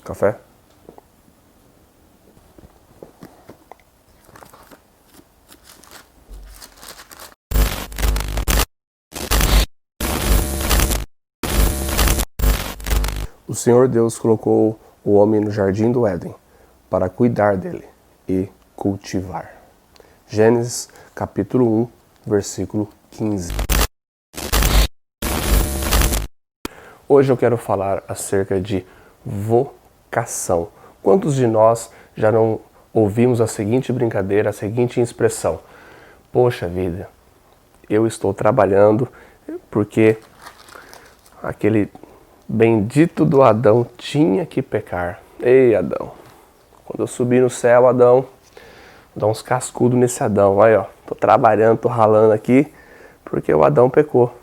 Café? O Senhor Deus colocou o homem no jardim do Éden para cuidar dele e cultivar. Gênesis capítulo 1, versículo 15. Hoje eu quero falar acerca de vocação. Quantos de nós já não ouvimos a seguinte brincadeira, a seguinte expressão? Poxa vida, eu estou trabalhando porque aquele bendito do Adão tinha que pecar. Ei, Adão, quando eu subir no céu, Adão, dá uns cascudos nesse Adão. Aí, ó, tô trabalhando, tô ralando aqui porque o Adão pecou.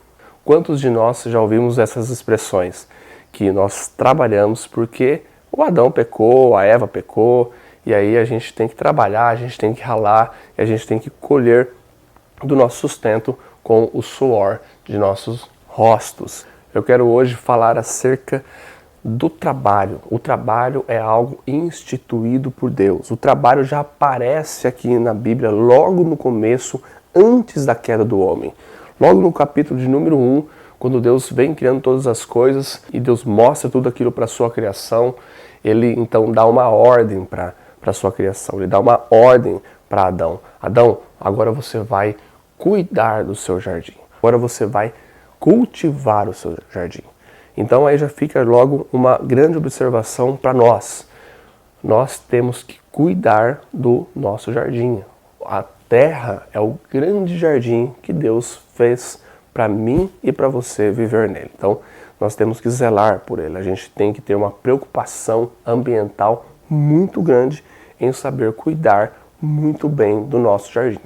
Quantos de nós já ouvimos essas expressões? Que nós trabalhamos porque o Adão pecou, a Eva pecou, e aí a gente tem que trabalhar, a gente tem que ralar, e a gente tem que colher do nosso sustento com o suor de nossos rostos. Eu quero hoje falar acerca do trabalho. O trabalho é algo instituído por Deus. O trabalho já aparece aqui na Bíblia logo no começo, antes da queda do homem. Logo no capítulo de número 1, quando Deus vem criando todas as coisas e Deus mostra tudo aquilo para a sua criação, ele então dá uma ordem para a sua criação. Ele dá uma ordem para Adão. Adão, agora você vai cuidar do seu jardim. Agora você vai cultivar o seu jardim. Então aí já fica logo uma grande observação para nós. Nós temos que cuidar do nosso jardim. A terra é o grande jardim que Deus fez para mim e para você viver nele. Então nós temos que zelar por ele. A gente tem que ter uma preocupação ambiental muito grande em saber cuidar muito bem do nosso jardim.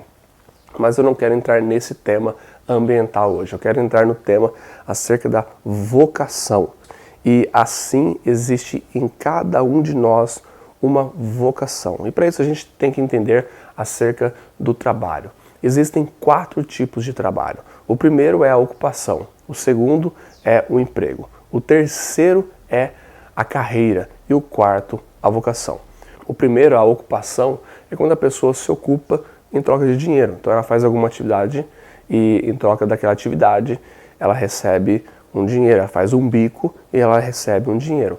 Mas eu não quero entrar nesse tema ambiental hoje. Eu quero entrar no tema acerca da vocação. E assim existe em cada um de nós uma vocação. E para isso a gente tem que entender acerca do trabalho. Existem 4 tipos de trabalho. O primeiro é a ocupação. O segundo é o emprego. O terceiro é a carreira. E o quarto, a vocação. O primeiro, a ocupação, é quando a pessoa se ocupa em troca de dinheiro. Então ela faz alguma atividade e em troca daquela atividade ela recebe um dinheiro, ela faz um bico e ela recebe um dinheiro.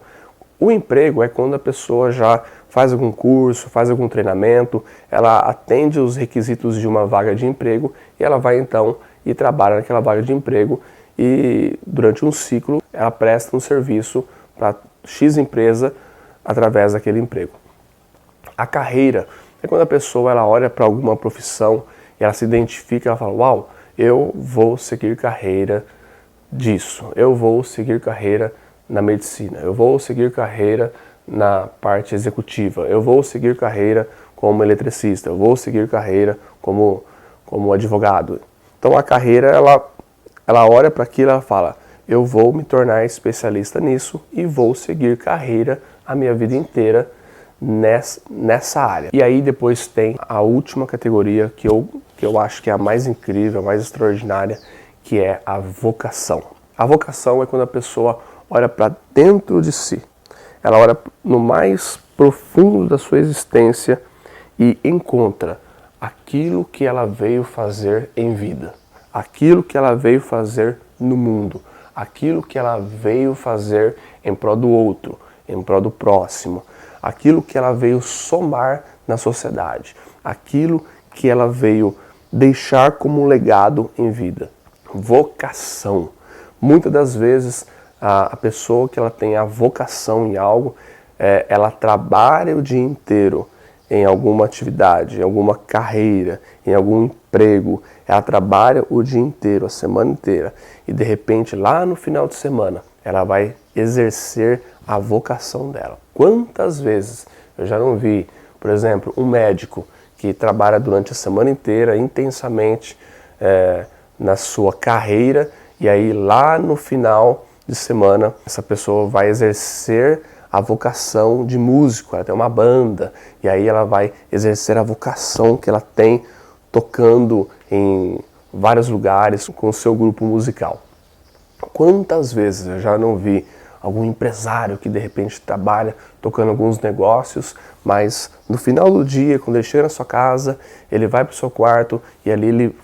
O emprego é quando a pessoa já faz algum curso, faz algum treinamento, ela atende os requisitos de uma vaga de emprego e ela vai então e trabalha naquela vaga de emprego e durante um ciclo ela presta um serviço para X empresa através daquele emprego. A carreira é quando a pessoa ela olha para alguma profissão e ela se identifica, ela fala, uau, eu vou seguir carreira disso, eu vou seguir carreira na medicina, eu vou seguir carreira na parte executiva, eu vou seguir carreira como eletricista, eu vou seguir carreira como advogado. Então a carreira, ela olha para aquilo e ela fala, eu vou me tornar especialista nisso e vou seguir carreira a minha vida inteira nessa área. E aí depois tem a última categoria que eu acho que é a mais incrível, a mais extraordinária, que é a vocação. A vocação é quando a pessoa olha para dentro de si. Ela olha no mais profundo da sua existência e encontra aquilo que ela veio fazer em vida, aquilo que ela veio fazer no mundo, aquilo que ela veio fazer em prol do outro, em prol do próximo, aquilo que ela veio somar na sociedade, aquilo que ela veio deixar como legado em vida. Vocação. Muitas das vezes a pessoa que ela tem a vocação em algo, ela trabalha o dia inteiro em alguma atividade, em alguma carreira, em algum emprego, ela trabalha o dia inteiro, a semana inteira, e de repente lá no final de semana ela vai exercer a vocação dela. Quantas vezes eu já não vi, por exemplo, um médico que trabalha durante a semana inteira intensamente na sua carreira e aí lá no final de semana essa pessoa vai exercer a vocação de músico, ela tem uma banda e aí ela vai exercer a vocação que ela tem tocando em vários lugares com o seu grupo musical. Quantas vezes eu já não vi algum empresário que de repente trabalha tocando alguns negócios, mas no final do dia, quando ele chega na sua casa, ele vai para o seu quarto e ali ele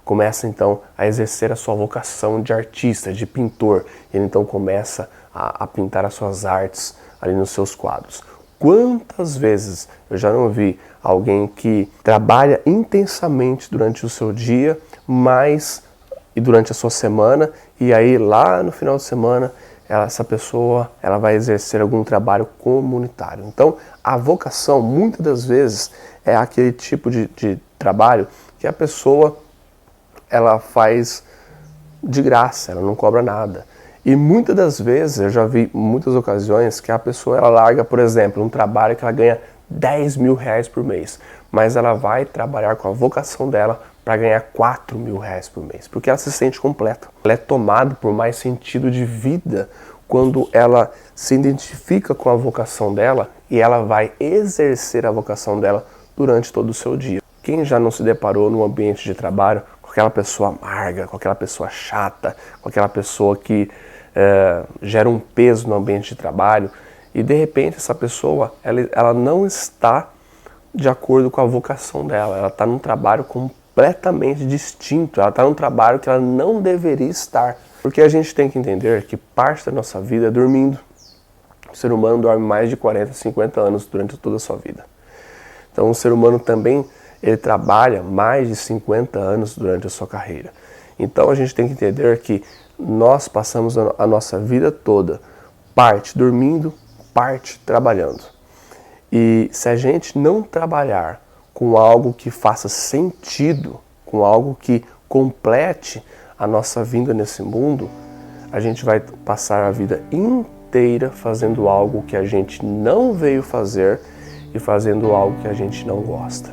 começa então a exercer a sua vocação de artista, de pintor. Ele então começa a pintar as suas artes ali nos seus quadros. Quantas vezes eu já não vi alguém que trabalha intensamente durante o seu dia, e durante a sua semana, e aí lá no final de semana essa pessoa ela vai exercer algum trabalho comunitário. Então a vocação muitas das vezes é aquele tipo de trabalho que a pessoa ela faz de graça, ela não cobra nada. E muitas das vezes, eu já vi muitas ocasiões que a pessoa ela larga, por exemplo, um trabalho que ela ganha 10 mil reais por mês, mas ela vai trabalhar com a vocação dela para ganhar 4 mil reais por mês, porque ela se sente completa. Ela é tomada por mais sentido de vida quando ela se identifica com a vocação dela e ela vai exercer a vocação dela durante todo o seu dia. Quem já não se deparou no ambiente de trabalho com aquela pessoa amarga, com aquela pessoa chata, com aquela pessoa que gera um peso no ambiente de trabalho e de repente essa pessoa ela não está de acordo com a vocação dela, ela está num trabalho completamente distinto, ela está num trabalho que ela não deveria estar. Porque a gente tem que entender que parte da nossa vida é dormindo. O ser humano dorme mais de 40, 50 anos durante toda a sua vida. Então o ser humano também ele trabalha mais de 50 anos durante a sua carreira. Então a gente tem que entender que nós passamos a nossa vida toda, parte dormindo, parte trabalhando. E se a gente não trabalhar com algo que faça sentido, com algo que complete a nossa vinda nesse mundo, a gente vai passar a vida inteira fazendo algo que a gente não veio fazer e fazendo algo que a gente não gosta.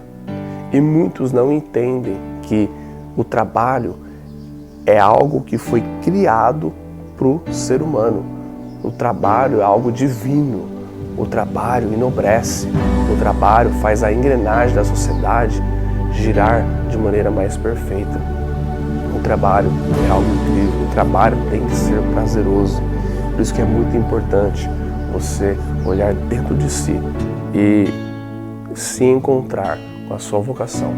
E muitos não entendem que o trabalho é algo que foi criado para o ser humano. O trabalho é algo divino. O trabalho enobrece. O trabalho faz a engrenagem da sociedade girar de maneira mais perfeita. O trabalho é algo incrível. O trabalho tem que ser prazeroso. Por isso que é muito importante você olhar dentro de si e se encontrar com a sua vocação,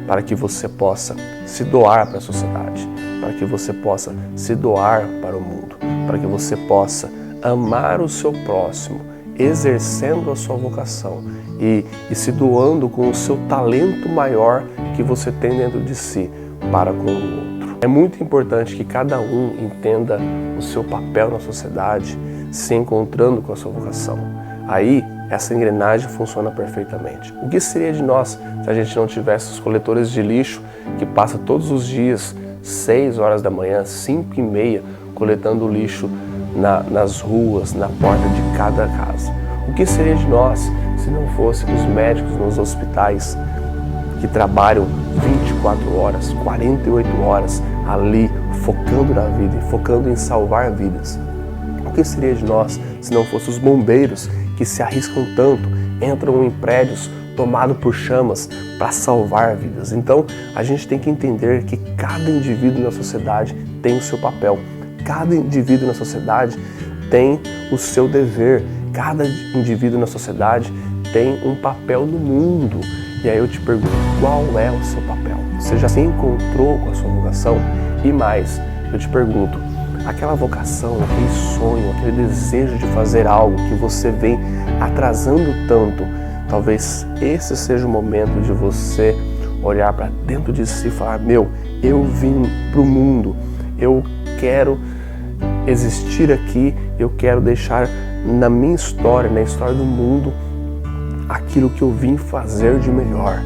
para que você possa se doar para a sociedade, para que você possa se doar para o mundo, para que você possa amar o seu próximo, exercendo a sua vocação e se doando com o seu talento maior que você tem dentro de si para com o outro. É muito importante que cada um entenda o seu papel na sociedade, se encontrando com a sua vocação. Aí, essa engrenagem funciona perfeitamente. O que seria de nós se a gente não tivesse os coletores de lixo que passam todos os dias, 6 horas da manhã, 5h30, coletando lixo nas ruas, na porta de cada casa? O que seria de nós se não fossem os médicos nos hospitais que trabalham 24 horas, 48 horas ali, focando na vida e focando em salvar vidas? O que seria de nós se não fossem os bombeiros que se arriscam tanto, entram em prédios tomados por chamas para salvar vidas? Então, a gente tem que entender que cada indivíduo na sociedade tem o seu papel. Cada indivíduo na sociedade tem o seu dever. Cada indivíduo na sociedade tem um papel no mundo. E aí eu te pergunto, qual é o seu papel? Você já se encontrou com a sua vocação? E mais, eu te pergunto, aquela vocação, aquele sonho, aquele desejo de fazer algo que você vem atrasando tanto, talvez esse seja o momento de você olhar para dentro de si e falar, eu vim para o mundo, eu quero existir aqui, eu quero deixar na minha história, na história do mundo, aquilo que eu vim fazer de melhor.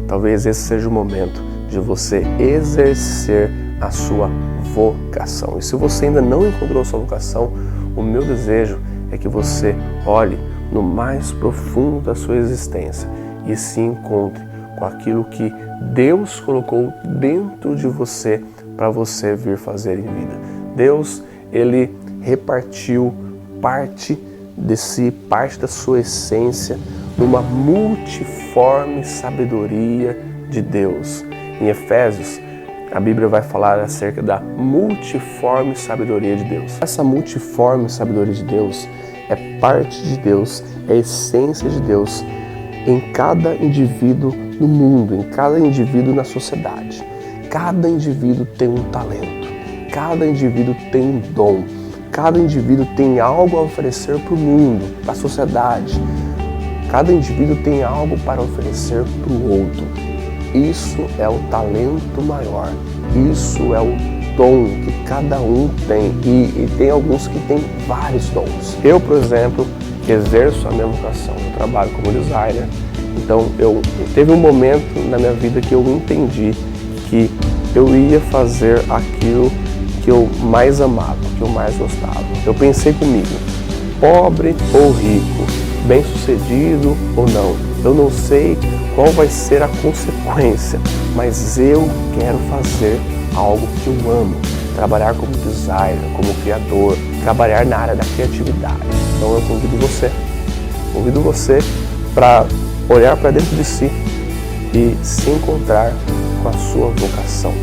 Talvez esse seja o momento de você exercer a sua vocação. E se você ainda não encontrou a sua vocação, o meu desejo é que você olhe no mais profundo da sua existência e se encontre com aquilo que Deus colocou dentro de você para você vir fazer em vida. Deus, Ele repartiu parte de si, parte da sua essência, numa multiforme sabedoria de Deus. Em Efésios, a Bíblia vai falar acerca da multiforme sabedoria de Deus. Essa multiforme sabedoria de Deus é parte de Deus, é a essência de Deus em cada indivíduo no mundo, em cada indivíduo na sociedade. Cada indivíduo tem um talento, cada indivíduo tem um dom, cada indivíduo tem algo a oferecer para o mundo, para a sociedade. Cada indivíduo tem algo para oferecer para o outro. Isso é o talento maior, isso é o dom que cada um tem e tem alguns que têm vários dons. Eu, por exemplo, exerço a minha vocação, eu trabalho como designer, então teve um momento na minha vida que eu entendi que eu ia fazer aquilo que eu mais amava, que eu mais gostava. Eu pensei comigo, pobre ou rico, bem-sucedido ou não, eu não sei qual vai ser a consequência, mas eu quero fazer algo que eu amo, trabalhar como designer, como criador, trabalhar na área da criatividade. Então eu convido você para olhar para dentro de si e se encontrar com a sua vocação.